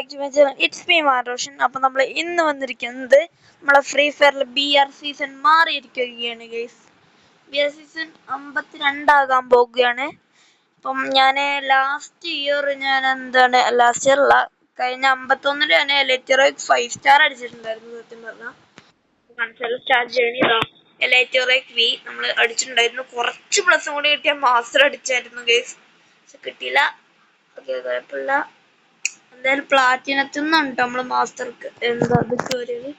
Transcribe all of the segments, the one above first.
Back to my channel. It's me മാറോഷൻ. അപ്പോൾ നമ്മൾ ഇന്ന് വന്നിരിക്കുന്നത് നമ്മളെ ഫ്രീ ഫയറിൽ BR സീസൺ മാറിയിരിക്കുകയാണ് ഗൈസ്. BR സീസൺ 52 ആകാൻ പോകുകയാണ്. അപ്പം ഞാൻ ലാസ്റ്റ് ഇയർ ലാസ്റ്റ് ഇയർ അല്ല, കഴിഞ്ഞ 51 ഞാൻ എലൈറ്ററോയ്ക്ക് 5 സ്റ്റാർ അടിച്ചിട്ടുണ്ടായിരുന്നു. സത്യം പറഞ്ഞാൽ സ്റ്റാർട്ട് ചെയ്യണ ഇതാ എലൈറ്ററോയ്ക്ക് V നമ്മൾ അടിച്ചിട്ടുണ്ടായിരുന്നു. കുറച്ച് പ്ലസും കൂടി കിട്ടിയാൽ മാസ്റ്റർ അടിച്ചായിരുന്നു ഗൈസ്, പക്ഷെ കിട്ടിയില്ല. ഓക്കെ, കുഴപ്പമില്ല. എന്തായാലും പ്ലാറ്റിനത്തിൽ നിന്നാണ് നമ്മള് മാസ്റ്റർക്ക് എന്താ ഇത് കയറിയത്.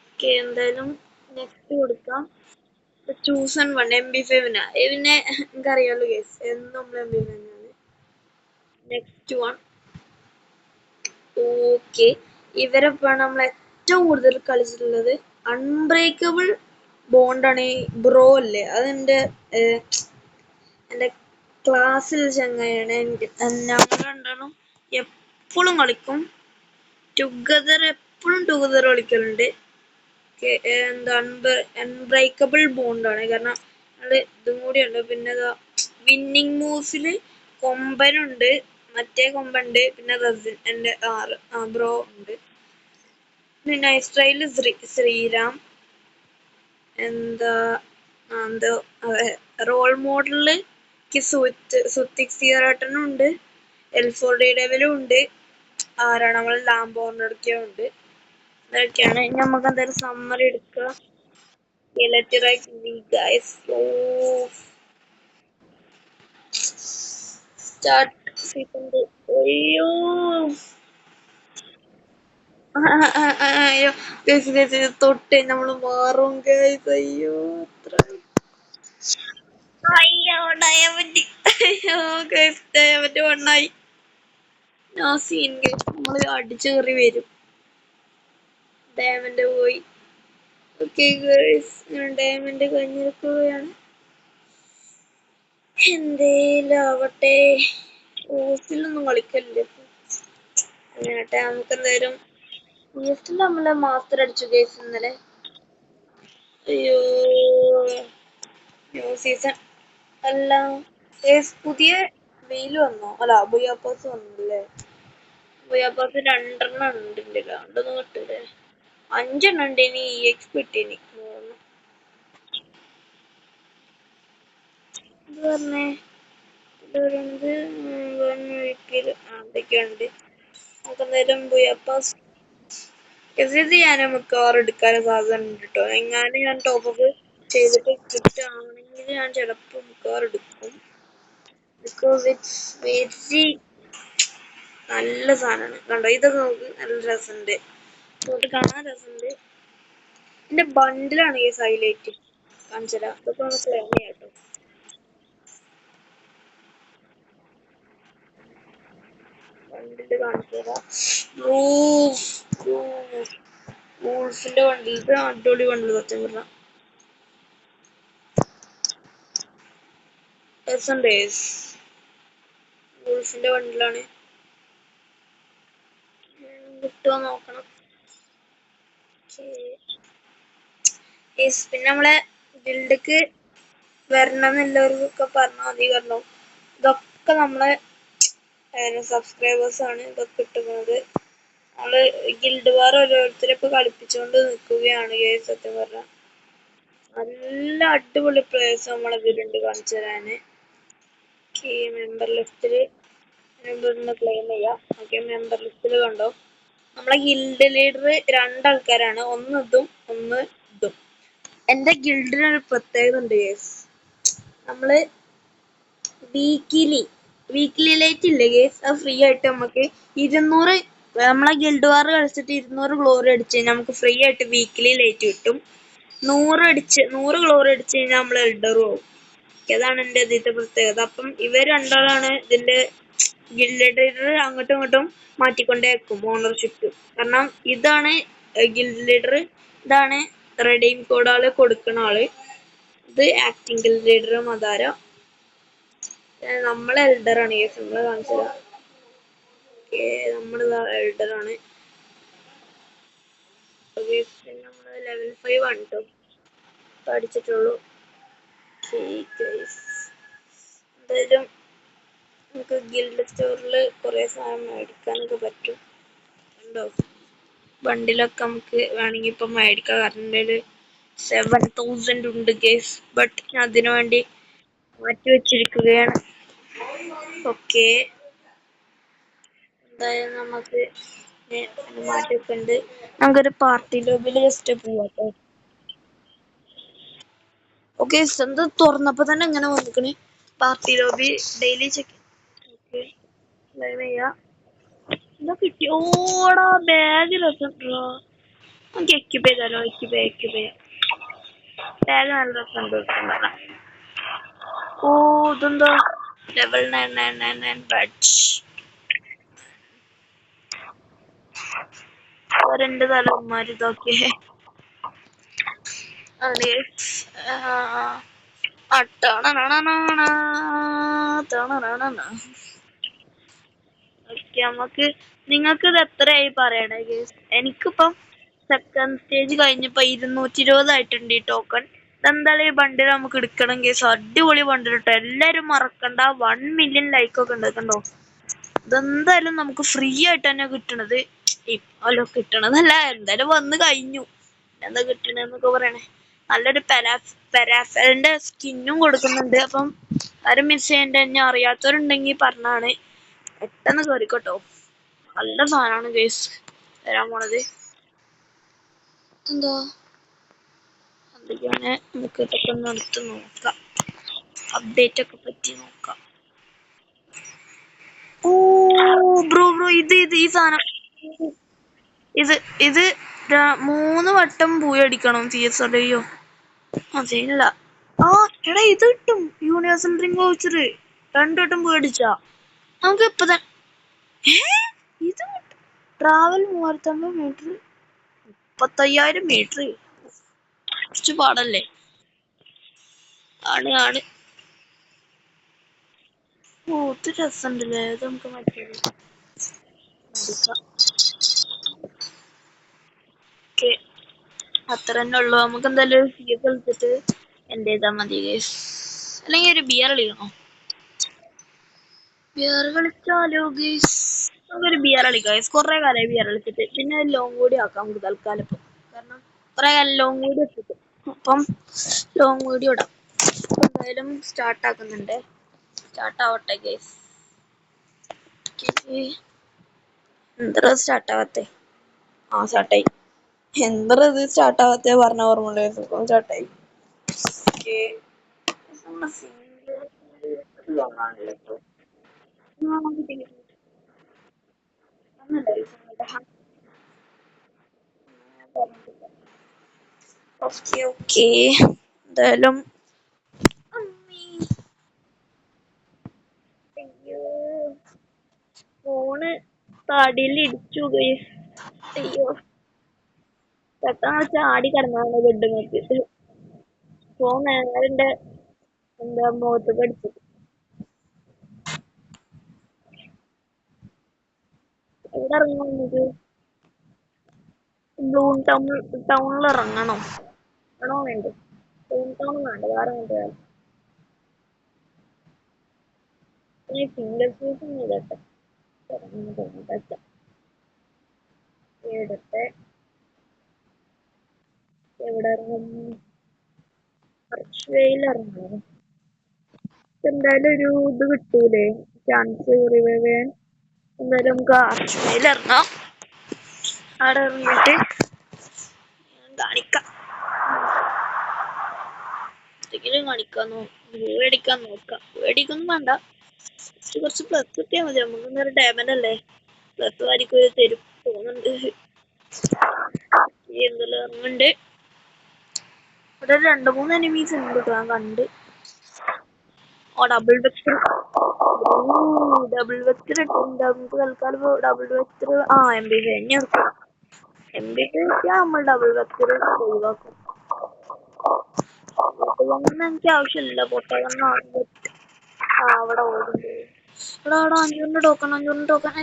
ഓക്കെ, എന്തായാലും നെക്സ്റ്റ് കൊടുക്കാം. ചൂസൺ 1 MP5 പിന്നെ എനിക്കറിയാലോ കേസ്, എന്നും നമ്മൾ MP5 ആണ്. Next one. ഓക്കെ, ഇവരെപ്പോഴാണ് നമ്മൾ ഏറ്റവും കൂടുതൽ കളിച്ചിട്ടുള്ളത്. അൺബ്രേക്കബിൾ ബോണ്ടാണ് ഈ ബ്രോ അല്ലേ, അതെൻ്റെ എൻ്റെ ക്ലാസ്സിൽ ചങ്ങായാണ്. ഞങ്ങൾ രണ്ടാളും എപ്പോഴും കളിക്കും ടുഗദർ, എപ്പോഴും ടുഗദർ കളിക്കലുണ്ട്. എന്താ അൺബ്രേക്കബിൾ ബോണ്ടാണ്, കാരണം അത് ഇതും കൂടിയുണ്ട്. പിന്നെ വിന്നിങ് മൂവ്സിൽ കൊമ്പനുണ്ട്, മറ്റേ കൊമ്പുണ്ട്, പിന്നെ റസിൻ എൻ്റെ ബ്രോ ഉണ്ട്. പിന്നെ നൈസ്ട്രൈല് ശ്രീരാം, എന്താ റോൾ മോഡലില് സുത്തിക് സിയറേട്ടനും ഉണ്ട്, L4D ഡെവിലും ഉണ്ട്, ആരാണ് നമ്മൾ ലാംബോർണൊക്കെയും ഉണ്ട്. ഇതൊക്കെയാണ്. ഇനി നമുക്ക് എന്തായാലും സമ്മറി എടുക്കുക. Start season 2. അയ്യോ അയ്യോ തൊട്ട് നമ്മൾ മാറും ഗൈസ്. അയ്യോ അയ്യോ ഡയമണ്ട്, അയ്യോ ഗൈസ് ഡയമണ്ട് വണ്ണായി. സീൻ ഗൈസ്, നമ്മൾ അടിച്ചു കയറി വരും. ഡയമണ്ട് പോയി. ഓക്കെ ഗൈസ്, ഡയമണ്ട് കഴിഞ്ഞിരിക്കുകയാണ്. എന്തേലും ആവട്ടെ, ഓസിലൊന്നും കളിക്കല്ലേ അങ്ങനട്ടെ. നമുക്ക് എന്തായാലും ഈസ്റ്റിൽ നമ്മളെ മാസ്റ്റർ അടിച്ചു ഗൈസ് ഇന്നലെ. അയ്യോ, ന്യൂ സീസൺ അല്ല ഗൈസ്, പുതിയ വെയിൽ വന്നോ? അല്ല, ബുയാപ്പാസ് വന്നല്ലേ. ബുയാപ്പാസ് 2 എണ്ണം ഉണ്ട്, 2 കിട്ടൂലേ, 5 എണ്ണം ഉണ്ട്. ഇനി EXP കിട്ടീനി 3. ഇത് പറഞ്ഞേ എന്തൊക്കെയുണ്ട്. നമുക്ക് എന്തായാലും ബുയാപ്പാസ് ഞാൻ മിക്കവാറും എടുക്കാൻ സാധ്യത ഉണ്ട് കേട്ടോ. എങ്ങാനും ഞാൻ ടോപ്പ് ചെയ്തിട്ട് കിട്ടുകയാണെങ്കിൽ ഞാൻ ചിലപ്പോൾ മിക്കവാറും എടുക്കും. ബിക്കോസ് ഇറ്റ്സ് വെരി നല്ല സാധനമാണ്. കണ്ടോ, ഇതൊക്കെ നമുക്ക് നല്ല രസമുണ്ട്, ഇങ്ങോട്ട് കാണാൻ രസമുണ്ട്. എന്റെ ബണ്ടിലാണ് ഈ ഹൈലൈറ്റ് കാണിച്ചത്. അതൊക്കെ നമുക്ക് വേണം കേട്ടോ. ബണ്ടില് കാണിച്ചു തരാം. വൂൾഫിന്റെ ബണ്ടിൽ, ഇത് അടിപൊളി ബണ്ടിൽ സത്യം പറഞ്ഞാൽ. വൂൾഫിന്റെ ബണ്ടിലാണ്, കിട്ടുമോ നോക്കണം. പിന്നെ നമ്മളെ ഗിൽഡക്ക് വരണം എന്നുള്ളവർക്കൊക്കെ പറഞ്ഞാൽ മതി. കാരണം ഇതൊക്കെ നമ്മളെ സബ്സ്ക്രൈബേഴ്സ് ആണ് ഇതൊക്കെ കിട്ടുന്നത്. നമ്മള് ഗിൽഡ് വാർ ഓരോരുത്തരൊക്കെ കളിപ്പിച്ചുകൊണ്ട് നിൽക്കുകയാണ് സത്യം പറഞ്ഞാൽ. നല്ല അടിപൊളി പ്ലേയേഴ്സ് നമ്മളെ ഇതിലുണ്ട് കാണിച്ചു തരാന്. ഈ മെമ്പർ ലിസ്റ്റില് ക്ലെയിം ചെയ്യാം. ഓക്കെ, മെമ്പർ ലിസ്റ്റില് കണ്ടോ, നമ്മളെ ഗിൽഡ് ലീഡർ 2 ആൾക്കാരാണ്, ഒന്ന് ഇതും ഒന്ന് ഇതും. എന്റെ ഗിൽഡിനൊരു പ്രത്യേകത ഉണ്ട് ഗേസ്. നമ്മള് വീക്കിലി ലൈറ്റ് ഇല്ലേ ഗേസ്, അത് ഫ്രീ ആയിട്ട് നമുക്ക് 200 നമ്മളെ ഗിൽഡ് വാർ കളിച്ചിട്ട് 200 ഗ്ലോറി അടിച്ച് കഴിഞ്ഞാൽ നമുക്ക് ഫ്രീ ആയിട്ട് വീക്കിലി ലൈറ്റ് കിട്ടും. 100 ഗ്ലോറി അടിച്ച് കഴിഞ്ഞാൽ നമ്മൾ എൽഡറും ആവും. അതാണ് എൻ്റെ ഇതിന്റെ പ്രത്യേകത. അപ്പം ഇവർ രണ്ടാളാണ് ഇതിന്റെ ഗിൽഡ് ലീഡർ. അങ്ങോട്ടും ഇങ്ങോട്ടും മാറ്റിക്കൊണ്ടേ വെക്കും ഓണർഷിപ്പ്. കാരണം ഇതാണ് ഗിൽഡ് ലീഡർ, ഇതാണ് റെഡീം കോഡാള് കൊടുക്കുന്ന ആള്, ഇത് ആക്ടിങ് ഗിൽഡ് ലീഡർ മദാര. നമ്മളെ എൽഡറാണ് നമ്മള് കാണിച്ചത്. നമ്മള് എൽഡറാണ്. നമ്മള് ലെവൽ 5 ആണ് കേട്ടോ പഠിച്ചിട്ടുള്ളൂ. എന്തായാലും നമുക്ക് ഗിൽഡ് സ്റ്റോറിൽ കുറെ സാധനം മേടിക്കാനൊക്കെ പറ്റും. ഉണ്ടോ ബണ്ടിലൊക്കെ നമുക്ക് വേണമെങ്കിൽ ഇപ്പൊ മേടിക്കാം. കാരണം ഒരു 7000 ഉണ്ട് കേസ്. ബട്ട് ഞാൻ അതിനു വേണ്ടി മാറ്റി വെച്ചിരിക്കുകയാണ്. ഓക്കെ, എന്തായാലും നമുക്ക് മാറ്റിയൊക്കെ ഉണ്ട്. നമുക്കൊരു പാർട്ടി ലോബിയിൽ ജസ്റ്റ് പോവാട്ടോ. ഓക്കെ, എന്ത് തുറന്നപ്പോ തന്നെ ഇങ്ങനെ വന്നിക്കണ് party lobby daily check. Okay, live ചെയ്യാ. എന്താ കിട്ടി? ഓടാ ബാഗ് രസമുണ്ടോ? നമുക്ക് എക്യൂപ്പ് ചെയ്താലോ? എക്യൂപ്പ് ചെയ്യാം. ബാഗ് നല്ല രസമുണ്ട്. ഓ ഇതെന്താ ലെവൽ 999 ബാഡ്ജ്. രണ്ട് തലമാര് ഇതൊക്കെ അതെ. നമുക്ക് നിങ്ങൾക്ക് ഇത് എത്രയായി പറയണേ ഗേസ്? എനിക്കിപ്പം സെക്കൻഡ് സ്റ്റേജ് കഴിഞ്ഞപ്പോ 220 ആയിട്ടുണ്ട് ഈ ടോക്കൺ. എന്തായാലും ഈ ബണ്ടിൽ നമുക്ക് എടുക്കണം കേസ്. അടിപൊളി ബണ്ടിൽ കേട്ടോ. എല്ലാരും മറക്കണ്ട 1 മില്യൺ ലൈക്കൊക്കെ ഉണ്ടാക്കണ്ടോ. ഇതെന്തായാലും നമുക്ക് ഫ്രീ ആയിട്ട് തന്നെ കിട്ടണത്. അല്ലോ കിട്ടണതല്ല, എന്തായാലും വന്ന് കഴിഞ്ഞു. എന്താ കിട്ടണെന്നൊക്കെ പറയണേ. നല്ലൊരു പെരാഫലിന്റെ സ്കിന്നും കൊടുക്കുന്നുണ്ട്. അപ്പം ആരും മിസ് ചെയ്യണ്ട. എന്നെ അറിയാത്തവരുണ്ടെങ്കിൽ പറഞ്ഞാണ്. പെട്ടെന്ന് കേറിക്കോട്ടോ. നല്ല സാധനമാണ് ഗേസ് വരാൻ പോണത്. എന്താ എന്തൊക്കെയാണ് നമുക്ക് ഇതൊക്കെ ഒന്ന് എടുത്ത് നോക്കാം. അപ്ഡേറ്റ് ഒക്കെ പറ്റി നോക്കാം. ഓ ബ്രോ ഇത് ഈ സാധനം ഇത് 3 വട്ടം പോയി അടിക്കണം. CSRയോ അതില്ല. ആ എടാ ഇത് കിട്ടും. യൂണിവേഴ്സൽ റിംഗ് വൗച്ചർ 2 വട്ടം പോയി അടിച്ചാ നമുക്ക് ഇപ്പൊ തന്നെ. ഇത് ട്രാവൽ 3500 മീറ്റർ 35,000 മീറ്റർ. കുറച്ച് പാടല്ലേ? ആണ്. ഓ ഇത് രസമുണ്ടല്ലേ? ഇത് നമുക്ക് മറ്റേത് ഓക്കെ, അത്ര തന്നെ ഉള്ളു. നമുക്ക് എന്തായാലും CS കളിച്ചിട്ട് എന്റെ ചെയ്താ മതി ഗേസ്. അല്ലെങ്കിൽ ഒരു ബിയർ കളിക്കണോ? ബിയർ കളിച്ചാലോ ഗേസ്? നമുക്കൊരു ബിയർ കളിക്കാം ഗേസ്. കുറെ കാലമായി ബിയർ കളിച്ചിട്ട്. പിന്നെ ലോങ് കൂടി ആക്കാം നമുക്ക് തൽക്കാലം ഇപ്പം. കാരണം കുറെ കാലം ലോങ് കൂടി ഇട്ടിട്ട്. അപ്പം ലോങ് കൂടി ഇടാം. എന്തായാലും സ്റ്റാർട്ട് ആക്കുന്നുണ്ട്. സ്റ്റാർട്ട് ആവട്ടെ ഗേസ്. എന്താ സ്റ്റാർട്ട് ആവത്തെ? ആ സ്റ്റാർട്ടായി. എന്താ ഇത് സ്റ്റാർട്ട് ആവത്തെ പറഞ്ഞ ഓർമ്മ സ്റ്റാർട്ടായി. ഓക്കെ, ഓക്കെ എന്തായാലും ഫോണ് തടിയിൽ ഇടിച്ചു ഗൈസ്. അയ്യോ, പെട്ടെന്ന് ചാടി കിടന്നാണ് ബെഡ് നോക്കിട്ട് ഫോൺ നേരെ എന്താ മുഖത്ത് കടിച്ചത്. എവിടെ ഇറങ്ങണം? നമുക്ക് ടൗണിൽ ഇറങ്ങണോ? ആണോ വേണ്ടേ? ടൗൺ വേണ്ട, വേറെ വേണ്ട. ഫിംഗർ ഫ്രൂട്ട് ഒന്നും ഇടട്ടെ. എടുത്ത് എവിടെ ഇറങ്ങും? ഇറങ്ങണം. എന്തായാലും ഒരു ഇത് കിട്ടൂലേ ചാൻസ് റിവൈവ് ചെയ്യാൻ? എന്തായാലും നമുക്ക് ആർച്ചുവേയിൽ ഇറങ്ങാം. അവിടെ ഇറങ്ങിയിട്ട് കാണിക്കാം. എന്തെങ്കിലും കാണിക്കാന്നോ? പേടിക്കാൻ നോക്കാം. പേടിക്കൊന്നും വേണ്ട. കുറച്ച് പ്ലസ് കിട്ടിയാൽ മതി. നമുക്ക് ഇന്നൊരു ഡയമണ്ട് അല്ലേ? പ്ലസ് ആയിരിക്കും തരും തോന്നുന്നുണ്ട്. എന്തെല്ലാം ഇറങ്ങുന്നുണ്ട്. ഇവിടെ 2-3 എനിമീസ് ഉണ്ട് ഞാൻ കണ്ട്. ഓ ഡബിൾ വെക്ടർ. ഡബിൾ വെക്ടർ നമുക്ക് തൽക്കാലം ഡബിൾ വെക്ടർ. ആ MB തന്നെ എടുക്കാം. MB നമ്മൾ ഡബിൾ വെക്ടർ ഒഴിവാക്കും. എനിക്ക് ആവശ്യമില്ല. പൊട്ടകന്നാണ്. ആ അവിടെ ഓടുന്നുണ്ട്. ഇവിടെ 500 ടോക്കൺ 500 ടോക്കൺ.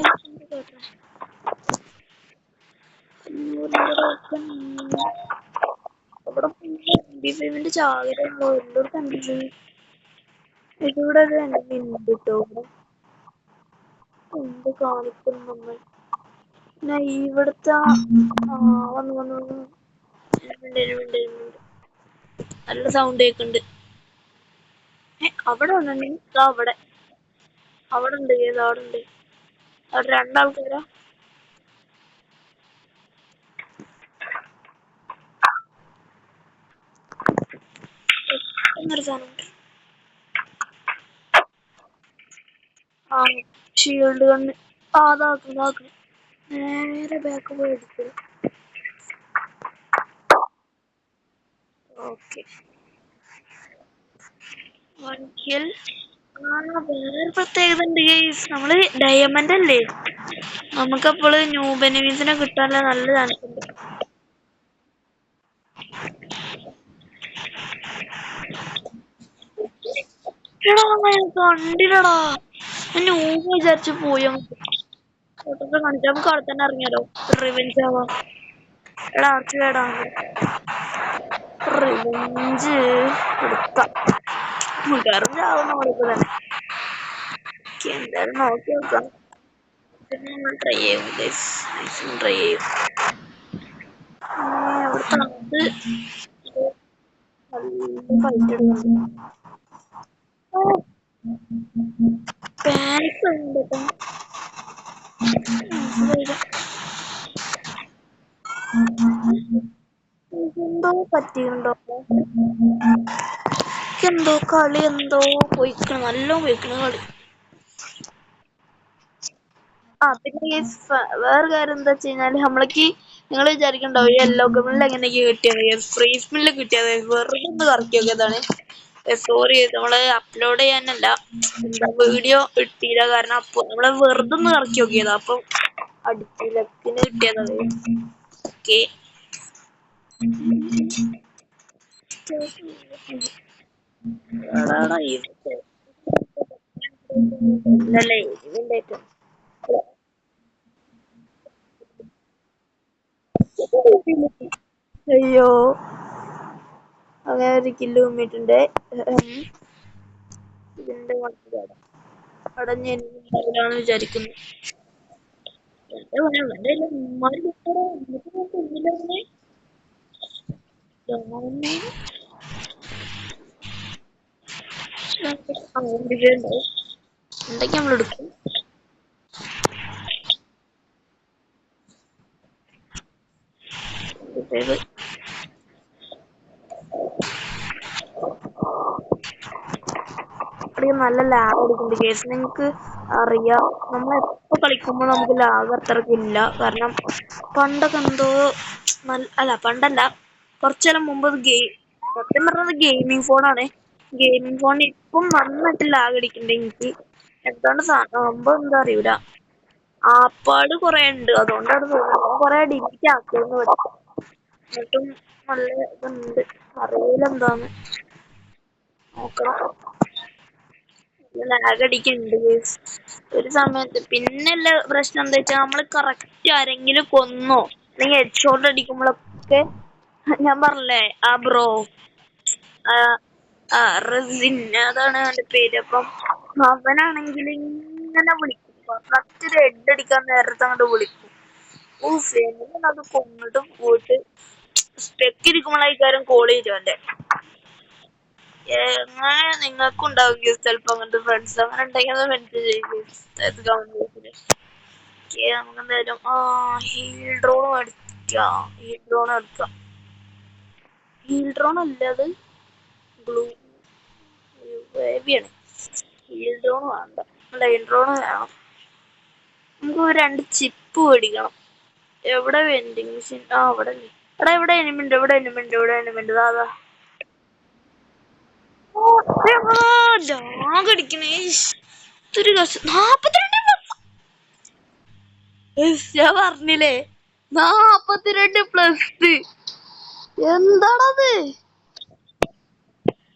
ഇവിടെ MB5 ചാകരയുണ്ടോ? എന്തൊരു കണ്ടിട്ട് ഇതിവിടെ ഒരു enemy ഉണ്ട് ട്ടോ. എന്ത് കാണിക്കും നമ്മൾ? ഇവിടുത്തെ വന്നു വന്നു വന്നു നല്ല സൗണ്ട് കേക്കുന്നുണ്ട്. അവിടെ വന്നിട്ടുണ്ടെങ്കിൽ അവിടെ അവിടെ ഉണ്ട് അവിടെ ഉണ്ട്. അവിടെ രണ്ടാൾക്കാരാ. എന്നൊരു സാധനം ആ ഷീൽഡ് കണ്ണ് അതാക്കുന്നു. നേരെ ബാക്ക് പോയി എടുക്കുക. ഓക്കെ വേറെ പ്രത്യേകത ഉണ്ട് ഗൈസ്. നമ്മള് ഡയമണ്ട് അല്ലേ, നമുക്കപ്പോൾ ന്യൂ ബെനിമീസിനെ കിട്ടാനുള്ള നല്ല ചാൻസ് ഉണ്ട്. കണ്ടില്ലടാ, ഞാൻ ന്യൂസ് വിചാരിച്ചു പോയോ കാണിച്ചാ. നമുക്ക് അവിടെ തന്നെ ഇറങ്ങിയാലോ, റിവെഞ്ച് ആവാം. എടാ ആർച്ച് വേടാണ് റിവെഞ്ച് എടുക്കാം. കറിഞ്ഞാവുന്ന നമ്മളിപ്പോ തന്നെ എന്തായാലും നോക്കി നോക്കാം. പിന്നെ നമ്മൾ ട്രൈ ചെയ്യും ഗൈസ്, മാക്സിമം ട്രൈ ചെയ്യും. അവിടുത്തെ നമുക്ക് നല്ല ഫൈറ്റ് എടുക്കണം. പാനിക് ഉണ്ട് കേട്ടോ. എന്തോ പറ്റിയിട്ടുണ്ടോ, എന്തോ കളി എന്തോ പോയിക്കണം, നല്ലോ പോയിക്കണം കളി. പിന്നെ വേറെ കാര്യം എന്താ വെച്ച് കഴിഞ്ഞാല്, നമ്മളേക്ക് നിങ്ങൾ വിചാരിക്കണ്ടാവും ഈ യെല്ലോ ഗമിൽ എങ്ങനെയൊക്കെ കിട്ടിയത്, ഫ്രീ സ്പിന്നിൽ കിട്ടിയത്. വെറുതെ ഒന്ന് കറക്കി നോക്കിയതാണ്. സോറി, നമ്മള് അപ്ലോഡ് ചെയ്യാനല്ല, എന്താ വീഡിയോ ഇട്ടില്ല. കാരണം അപ്പൊ നമ്മള് വെറുതെ ഒന്ന് കറക്കി നോക്കിയതാ, അപ്പൊ അടിച്ചു ലക്കിന് കിട്ടിയതാണ്. ഓക്കെ ഇല്ലല്ലേ ഇതിന്റെ അയ്യോ അങ്ങനെ ഒരു കില്ല് കുമ്മിട്ടുണ്ട്. ഇതിന്റെ അടഞ്ഞാണ് വിചാരിക്കുന്നു. ഉണ്ടെങ്കിൽ നമ്മളെടുക്കും. നല്ല ലാഗ് എടുക്കുന്നുണ്ട് കേസ്. നിങ്ങൾക്ക് അറിയാം, നമ്മൾ എപ്പോ കളിക്കുമ്പോൾ നമുക്ക് ലാഗ് അത്രക്കില്ല. കാരണം പണ്ടൊക്കെ എന്തോ അല്ല പണ്ടല്ല, കുറച്ചെല്ലാം മുമ്പ് സത്യം പറഞ്ഞത് ഗെയിമിംഗ് ഫോണാണ്. ഗെയിമിംഗ് ഫോണിന് ഇപ്പം നന്നായിട്ട് ലാഗ് അടിക്കുന്നുണ്ട് എനിക്ക്. എന്താണ് സംഭവം എന്താ അറിയൂല. ആപ്പാട് കൊറേ ഉണ്ട്, അതുകൊണ്ടാണ് തോന്നുന്നത്. കൊറേ ഡിലീറ്റ് ആക്കുമെന്ന് പറഞ്ഞു. എന്നിട്ടും നല്ല ഇതുണ്ട്, അറിയില്ല എന്താന്ന് നോക്കണം. ലാഗ് അടിക്കുന്നുണ്ട് ഒരു സമയത്ത്. പിന്നെയുള്ള പ്രശ്നം എന്താ വെച്ചാൽ, നമ്മള് കറക്റ്റ് ആരെങ്കിലും കൊന്നോ അല്ലെങ്കിൽ ഹെഡ് ഷോട്ട് അടിക്കുമ്പോഴൊക്കെ, ഞാൻ പറഞ്ഞില്ലേ ആ ബ്രോ റസിൻ, അതാണ് അവന്റെ പേര്. അപ്പം അവനാണെങ്കിൽ ഇങ്ങനെ വിളിക്കും, കറക്റ്റ് ഒരു ഹെഡ് അടിക്കാൻ നേരത്തെ അങ്ങോട്ട് വിളിക്കും. അത് കൊന്നിട്ട് പോയിട്ട് സ്റ്റെക്കിരിക്കുമ്പോഴായിക്കാരും കോൾ ചെയ്തു അവന്റെ. എങ്ങനെ നിങ്ങൾക്കും ഉണ്ടാവും ചിലപ്പോ അങ്ങനത്തെ ഫ്രണ്ട്സ്. അങ്ങനെ ഉണ്ടെങ്കിൽ നമുക്ക് എന്തായാലും ഹീൽ ഡ്രോൺ അടിക്കാം. ഹീൽ ഡ്രോൺ അല്ലാതെ ഗ്ലൂ ഹെവിയാണ്. ഹീൽ ഡ്രോൺ വേണ്ട, ലൈൻ ഡ്രോൺ വേണം. നമുക്ക് 2 ചിപ്പ് മേടിക്കണം. എവിടെ വെൻഡിങ് മെഷീൻ? അവിടെ എടാ, ഇവിടെ എനിമിണ്ട്, അതാ ലാഗടിക്കണേ. 42 ഞാൻ പറഞ്ഞില്ലേ 42+. എന്താണത്?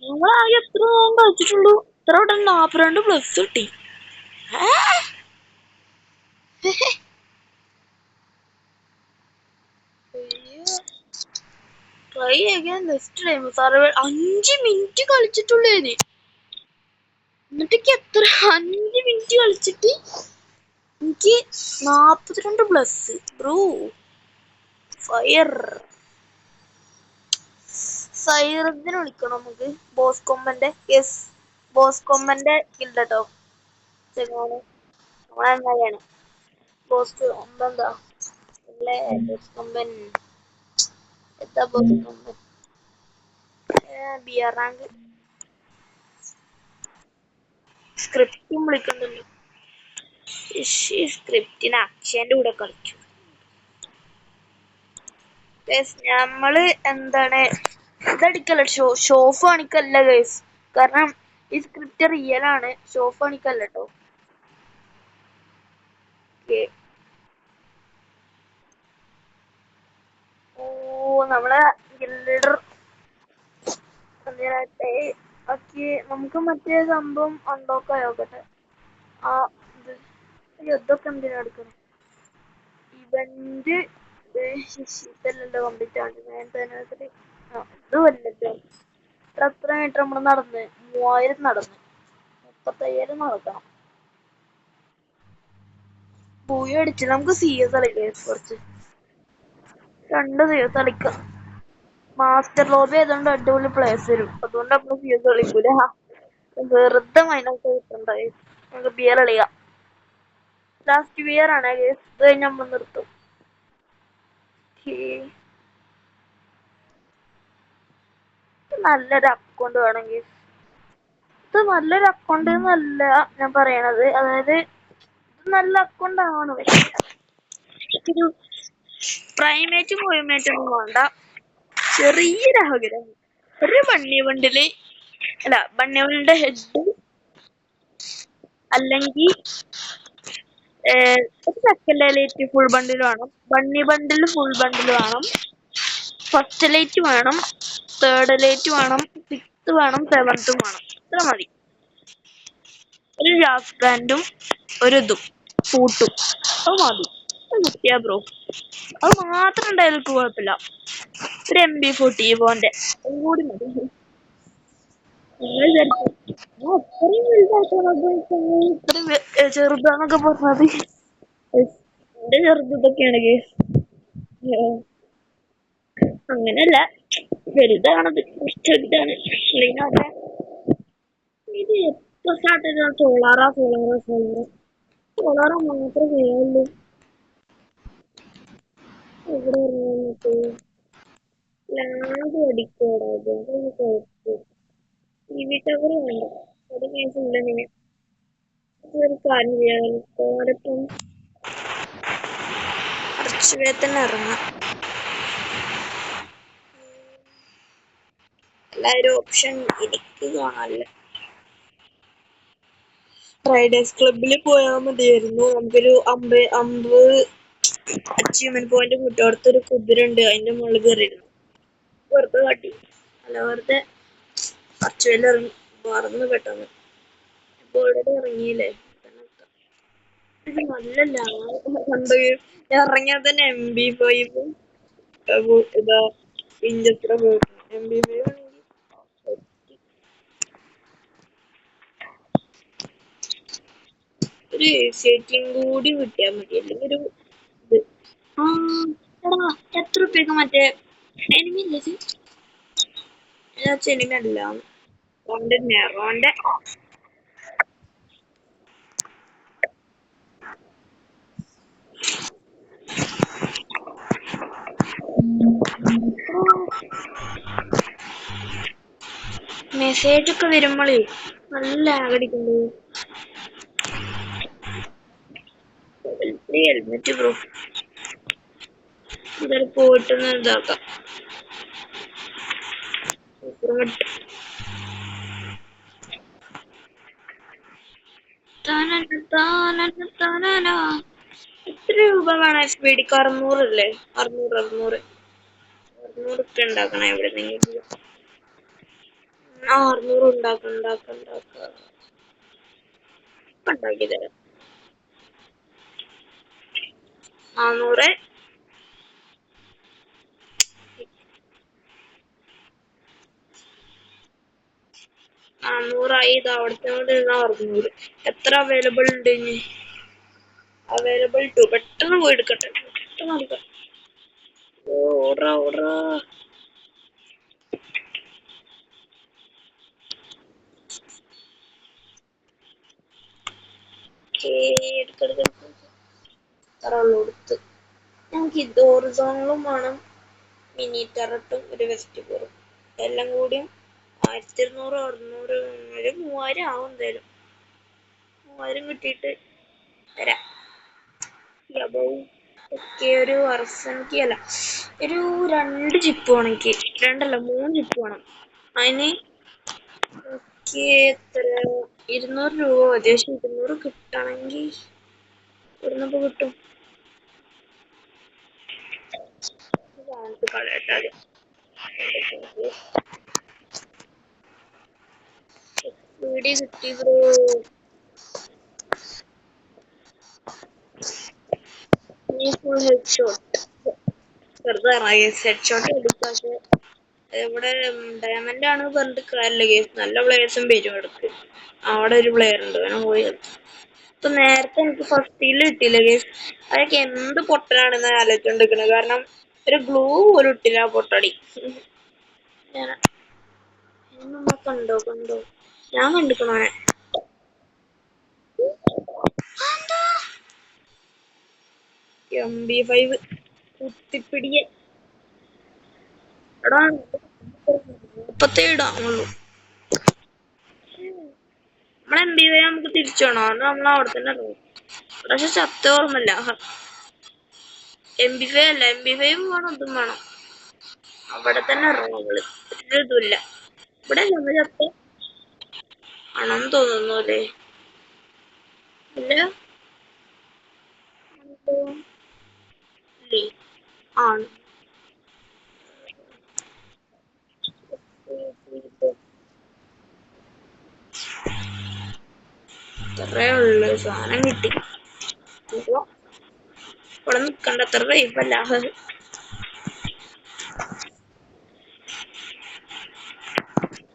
നമ്മളാകെ എത്ര കളിച്ചിട്ടുള്ളൂ, ഇത്ര വട്ടം 42+ കിട്ടി. ട്രൈ ചെയ്യാൻ നെക്സ്റ്റ് ടൈം. 5 മിനിറ്റ് കളിച്ചിട്ടുള്ളേന്, എന്നിട്ടേക്ക് എത്ര 5 മിനിറ്റ് കളിച്ചിട്ട് എനിക്ക് 42+ ബ്രോ. ഫയർ സൈറത്തിന് വിളിക്കണം നമുക്ക്. ബോസ് കൊമ്പന്റെ. യെസ്, ബോസ് കൊമ്പന്റെ ഇല്ലട്ടോ. നമ്മളെങ്ങനെയാണ് ബോസ് കൊമ്പെന്താ അല്ലേ? ബോസ് കൊമ്പൻ എന്താ ബോസ് കൊമ്പൻ? Beer rank സ്ക്രിപ്റ്റും വിളിക്കുന്നുണ്ടല്ലോ. സ്ക്രിപ്റ്റിന് അക്ഷയന്റെ കൂടെ കളിച്ചു. നമ്മള് എന്താണ് ഇതടിക്കല്ല, ഷോഫ് കാണിക്കല്ല ഗൈസ്. കാരണം ഈ സ്ക്രിപ്റ്റ് റിയൽ ആണ്, ഷോഫ് കാണിക്കല്ല കേട്ടോ. ഓ, നമ്മളെ ലീഡർ നമുക്ക് മറ്റേ സംഭവം അൺലോക്ക് ആയോക്കട്ടെ. ആ യുദ്ധമൊക്കെ എന്തിനാ എടുക്കണം? ഇവന്റ് ഇതല്ലല്ലോ കംപ്ലീറ്റ് ആണ്. ഇത് വല്ലല്ലോ. എത്ര മീറ്റർ നമ്മൾ നടന്ന്? 3000 നടന്ന്. 35,000 നടക്കണം. പൂയ അടിച്ചില്ല. നമുക്ക് CS കളിക്കാം കുറച്ച്. 2 CS കളിക്കാം. മാസ്റ്റർ ലോബി ആയതുകൊണ്ട് അടിപൊളി പ്ലേസ് വരും. അതുകൊണ്ട് നമ്മൾ CS കളിക്കൂല. വെറുതെ മൈനസ് കിട്ടണ്ടായി. നമുക്ക് ബിയർ കളിക്കാം. ലാസ്റ്റ് ബിയർ ആണ്. ഇത് കഴിഞ്ഞ് നമ്മൾ നിർത്തും. നല്ലൊരു അക്കൗണ്ട് വേണമെങ്കിൽ. ഇത് നല്ലൊരു അക്കൗണ്ട് എന്നല്ല ഞാൻ പറയണത്. അതായത് ഇത് നല്ല അക്കൗണ്ട് ആണ്. പക്ഷെ ഒരു പ്രൈമേറ്റും കോയിമേറ്റും ഒന്നും വേണ്ട. ചെറിയൊരു ആഗ്രഹം. ഒരു ബണ്ണി ബണ്ടില് അല്ല, ബണ്ണി ബണ്ടിന്റെ ഹെഡ് അല്ലെങ്കിൽ സെക്കൻഡ് ലൈറ്റ് ഫുൾ ബണ്ടിൽ വേണം. ബണ്ണി ബണ്ടിൽ ഫുൾ ബണ്ടിൽ വേണം. ഫസ്റ്റ് ലൈറ്റ് വേണം. തേർഡ് ലൈറ്റ് വേണം. 6th വേണം. 7th വേണം. ഇത്ര മതി. ഒരു ഗ്ലാസ് ബ്രാൻഡും ഒരു ഇതും ഫൂട്ടും അത് മതി. കിട്ടിയാ ബ്രോ. അത് മാത്രം ഉണ്ടായാലും കുഴപ്പമില്ല. ഒരു MB40 പോന്റെ കൂടി മതി. ചെറുതാന്നൊക്കെ പറഞ്ഞത് എന്റെ ചെറുതൊക്കെയാണ് കേസ്. അങ്ങനല്ല, വലുതാണത്. കുറച്ച് വലുതാണ്. ഇത് എത്ര സ്റ്റാർട്ട് ചെയ്താൽ സോളാറാ മാത്രമേ ചെയ്യാനുള്ളൂ. എവിടെ ഇറങ്ങിട്ട് ലാഗ് അടിക്കോടാ. അതൊന്ന് കുഴപ്പം. TV ടവർ വേണ്ട. അത് കേസില്ല. ഒരു കാര്യം ചെയ്യാൻ തോരപ്പം അർച്ചുവേ തന്നെ ഇറങ്ങാം. എല്ലാവരും ഓപ്ഷൻ എനിക്ക് കാണാനില്ല. റൈഡേഴ്സ് ക്ലബിൽ പോയാൽ മതിയായിരുന്നു. നമുക്കൊരു 50 അച്ചീവ്മെന്റ് പോയിന്റ് കിട്ടും. അടുത്തൊരു കുതിര ഉണ്ട്, അതിന്റെ മുകളിൽ കയറിയിരുന്നു. വെറുതെ കാട്ടി അല്ല, വെറുതെ അർച്ചുവേൽ ഇറങ്ങി മറന്നു പെട്ടെന്ന്. ഇപ്പൊ ഓൾറെഡി ഇറങ്ങിയില്ലേ? നല്ലല്ല കണ്ടു. ഇറങ്ങിയാൽ തന്നെ MB5 ഇതാ ഇഞ്ചത്ര MB5 ഒരു സെറ്റിംഗ് കൂടി കിട്ടിയാൽ മതി. അല്ലെങ്കിൽ ഒരു ഇത് എത്ര റുപ്യക്ക് മറ്റേ എനിമി ഇല്ലേ? എനിമി അല്ല, റോന്റെ മെസ്സേജ് ഒക്കെ വരുമ്പോഴേ നല്ല ആകടിക്കുന്നു. ഹെൽമെറ്റ് ബ്രോ ഇതൊരു പോയിട്ടൊന്ന് ഇതാക്കാം. എത്ര രൂപ വേണം SPD? 600 അല്ലേ? 600 ഉണ്ടാക്കണം എവിടെന്നെങ്കിലും. 600 ഉണ്ടാക്കാം. ഉണ്ടാക്കി തരാം. 400 400 ആയി. ഇത് അവിടുത്തെ 600. എത്ര അവൈലബിൾ ഉണ്ട് ഇനി? അവൈലബിൾ ടു പെട്ടെന്ന് പോയി എടുക്കട്ടെ പെട്ടെന്ന് എടുക്കാം ഓടാ ഓടാ എടുത്ത് ഞങ്ങൾക്ക് ഇത് ഹോറിസോണലും വേണം മിനി ടെറട്ടും ഒരു വെസ്റ്റ് കയറും എല്ലാം കൂടിയും 1200 600 ഒരു 3000 ആവും എന്തായാലും 3000 കിട്ടിയിട്ട് തരാം ഓക്കെ ഒരു വർഷനിക്ക് അല്ല ഒരു 2 ജിപ്പ് വേണം എനിക്ക് 2 അല്ല 3 ജിപ്പ് വേണം അതിന് എത്ര 200 രൂപ മതി പക്ഷെ 200 കിട്ടണമെങ്കിൽ ഇവിടുന്നപ്പോ കിട്ടും കളയട്ടാതെ വീഡിയോ കിട്ടി ബ്രോ ഹെഡ് ഷോട്ട് വെറുതെ ഹെഡ് ഷോട്ട് എടുക്കാം പക്ഷെ ഇവിടെ ഡയമണ്ട് ആണ് പറഞ്ഞിട്ട് കാര്യമില്ല കേസ് നല്ല പ്ലേയേഴ്സും വരും അടുത്ത് അവിടെ ഒരു പ്ലെയർ ഉണ്ട് അവനെ പോയി ഇപ്പൊ നേരത്തെ എനിക്ക് ഫസ്റ്റിൽ കിട്ടിയില്ല കേസ് അതൊക്കെ എന്ത് പൊട്ടനാണെന്ന് ആലോചിച്ചോണ്ടിരിക്കണത് കാരണം ഒരു ഗ്ലൂ പോലും ഇട്ടില്ല ആ പൊട്ടടി കണ്ടോ കണ്ടോ ഞാൻ കണ്ടിക്കണോ MP5 കുത്തിപ്പിടിയെ എടാ 37 ആണുള്ളൂ നമ്മളെ MP5 നമുക്ക് തിരിച്ചു വേണോ അത് നമ്മൾ അവിടെ തന്നെ ഇറങ്ങും പക്ഷെ ചത്ത ഓർമ്മല്ല MP5 അല്ല MP5 വേണം ഇതും വേണം അവിടെ തന്നെ ഇറങ്ങും നമ്മള് ഒരു ഇതുമില്ല ഇവിടെ നമ്മൾ ചത്ത ആണെന്ന് തോന്നുന്നു അല്ലേ ഇല്ല ആണ് ഇത്രേ ഉള്ളു സാധനം കിട്ടി ഇവിടെ നിക്കണ്ട അത്ര റേപ്പല്ല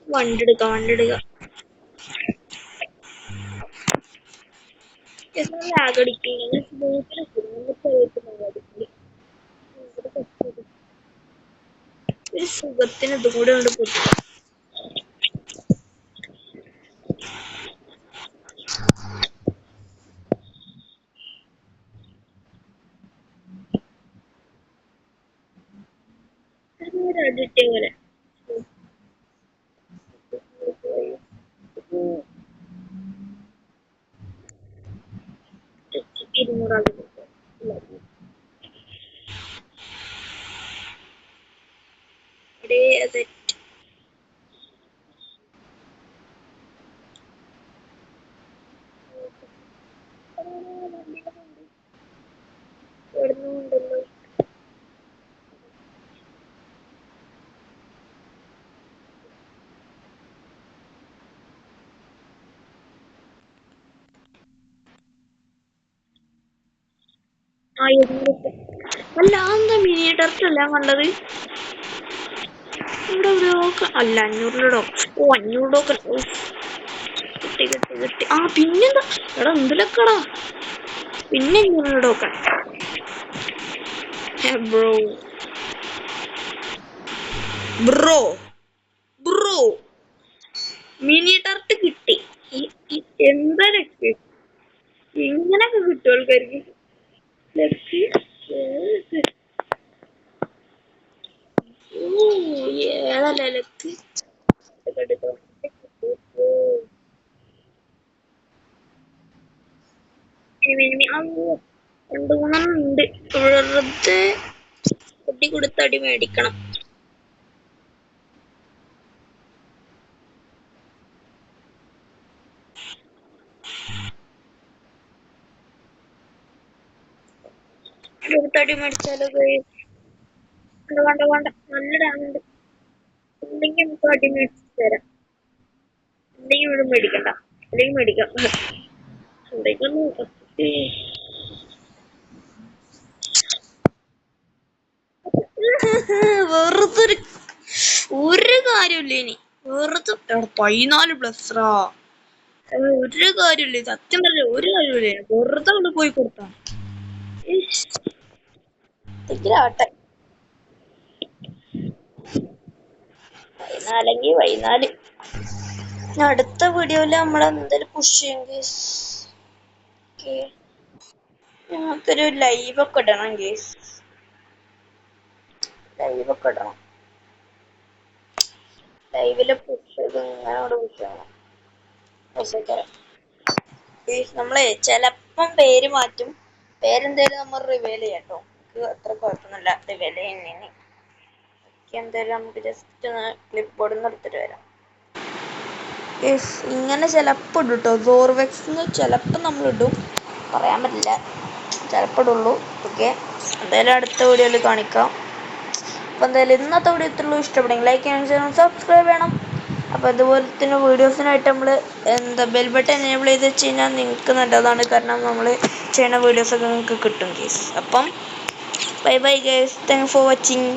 വണ്ടി എടുക്കാം ഒരു സുഖത്തിന് ഇതും കൂടെ കൊണ്ട് കൊടുക്കാം അടിറ്റേ പോലെ അല്ല എന്താ മിനി ടെസ്റ്റ് അല്ല കണ്ടത് ഇവിടെ അല്ല 500 രൂപ ഓ 500 രൂപ കിട്ടി ആ പിന്നെന്താ എടാ എന്തിലൊക്കെടാ പിന്നെ 500 രൂപ ബ്രോ ബ്രോ ബ്രോ മിനി ടർട്ട് കിട്ടി എന്താ ഇങ്ങനൊക്കെ കിട്ടും ആൾക്കാർക്ക് ഏതല്ല ലക്ക് രണ്ടു മൂന്നെണ്ണം ഉണ്ട് വെറുതെ കുട്ടി കൊടുത്തടി മേടിക്കണം കൊടുത്തടി മേടിച്ചാലോ വേണ്ട നല്ല ഡാമുണ്ട് എന്തെങ്കിലും നമുക്ക് അടി മേടിച്ചു തരാം എന്തെങ്കിലും ഇവിടെ മേടിക്കണ്ട അല്ലെങ്കിൽ മേടിക്കാം എന്തെങ്കിലും വെറുതെ ഒരു കാര്യമില്ല ഇനി വെറുതെ 14+റാ ഒരു കാര്യമില്ല സത്യം പറഞ്ഞ ഒരു കാര്യമില്ല വെറുതെ അവിടെ പോയി കൊടുത്താ ആവട്ടെ. വൈകുന്നേരമെങ്കിൽ വൈകുന്നേരം. അടുത്ത വീഡിയോയില് നമ്മൾ എന്തായാലും പുഷ് ചെയ്യും ഗേസ്. ഞങ്ങൾക്കൊരു ലൈവ് ഒക്കെ ഇടണം ഗേസ്. ലൈവ് ഒക്കെ ഇടണം. ലൈവില് പുഷ് ചെയ്ത് ഇങ്ങനെ പുഷ് ചെയ്യണം. നമ്മളെ ചെലപ്പം പേര് മാറ്റും. പേരെന്തേലും നമ്മൾ റിവീൽ ചെയ്യാട്ടോ. നമുക്ക് അത്ര കുഴപ്പമൊന്നുമില്ല റിവീൽ ചെയ്യുന്നതിന്. എന്തായാലും നമുക്ക് ജസ്റ്റ് ഒന്ന് ക്ലിപ്പ് ബോർഡിൽ നിന്ന് എടുത്തിട്ട് വരാം. ഇങ്ങനെ ചിലപ്പോൾ ഇടും കേട്ടോ. സോർവെക്സ് ചിലപ്പോൾ നമ്മൾ ഇടും, പറയാൻ പറ്റില്ല, ചിലപ്പോൾ ഇടുള്ളൂ. ഓക്കെ, എന്തായാലും അടുത്ത വീഡിയോയിൽ കാണിക്കാം. അപ്പോൾ എന്തായാലും ഇന്നത്തെ വീഡിയോ ഇത്രയുള്ളൂ. ഇഷ്ടപ്പെടുമെങ്കിൽ ലൈക്ക് ചെയ്യണം, സബ്സ്ക്രൈബ് ചെയ്യണം. അപ്പോൾ അതുപോലെ തന്നെ വീഡിയോസിനായിട്ട് നമ്മൾ ബെൽ ബട്ടൺ എനേബിൾ ചെയ്ത് വെച്ച് കഴിഞ്ഞാൽ നിങ്ങൾക്ക് നല്ലതാണ്. കാരണം നമ്മൾ ചെയ്യുന്ന വീഡിയോസൊക്കെ നിങ്ങൾക്ക് കിട്ടും ഗേസ്. അപ്പം bye bye guys, thanks for watching.